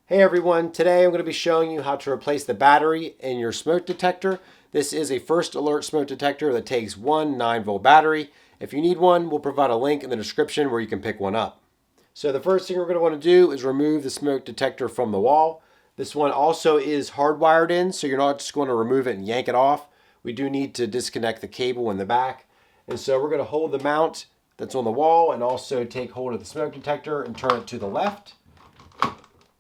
Hey everyone, today I'm going to be showing you how to replace the battery in your smoke detector. This is a first alert smoke detector that takes one 9-volt battery. If you need one, we'll provide a link in the description where you can pick one up. So the first thing we're going to want to do is remove the smoke detector from the wall. This one also is hardwired in, so you're not just going to remove it and yank it off. We do need to disconnect the cable in the back. And so we're going to hold the mount that's on the wall and also take hold of the smoke detector and turn it to the left.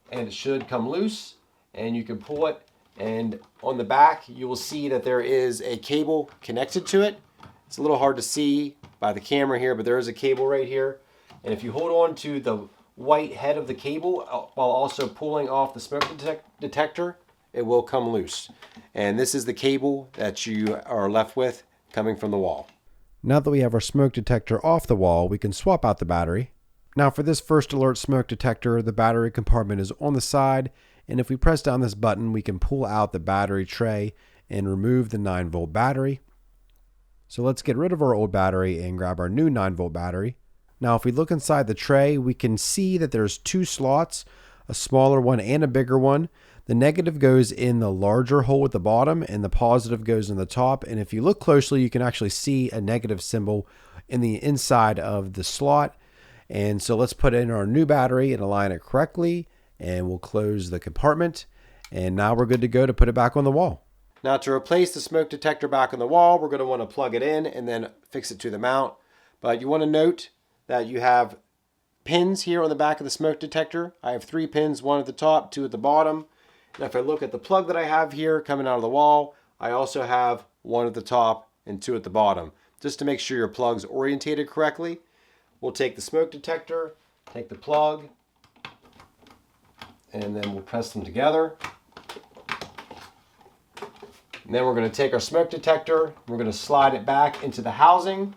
And it should come loose and you can pull it, and on the back you will see that there is a cable connected to it. It's a little hard to see by the camera here, but there is a cable right here, and if you hold on to the white head of the cable while also pulling off the smoke detector, it will come loose. And this is the cable that you are left with coming from the wall. Now that we have our smoke detector off the wall, we can swap out the battery. Now for this first alert smoke detector, the battery compartment is on the side, and if we press down this button, we can pull out the battery tray and remove the 9-volt battery. So let's get rid of our old battery and grab our new 9-volt battery. Now if we look inside the tray, we can see that there's two slots, a smaller one and a bigger one. The negative goes in the larger hole at the bottom and the positive goes in the top. And if you look closely, you can actually see a negative symbol in the inside of the slot. And so let's put in our new battery and align it correctly, and we'll close the compartment. And now we're good to go to put it back on the wall. Now to replace the smoke detector back on the wall, we're going to want to plug it in and then fix it to the mount. But you want to note that you have pins here on the back of the smoke detector. I have 3 pins, 1 at the top, 2 at the bottom. And if I look at the plug that I have here coming out of the wall, I also have 1 at the top and 2 at the bottom, just to make sure your plug's orientated correctly. We'll take the smoke detector, take the plug, and then we'll press them together. And then we're going to take our smoke detector, we're going to slide it back into the housing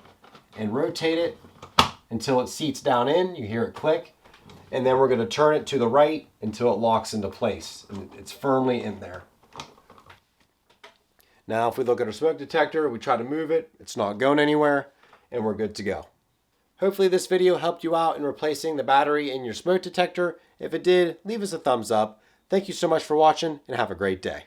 and rotate it until it seats down in. You hear it click. And then we're going to turn it to the right until it locks into place. And it's firmly in there. Now if we look at our smoke detector, we try to move it, it's not going anywhere, and we're good to go. Hopefully this video helped you out in replacing the battery in your smoke detector. If it did, leave us a thumbs up. Thank you so much for watching and have a great day.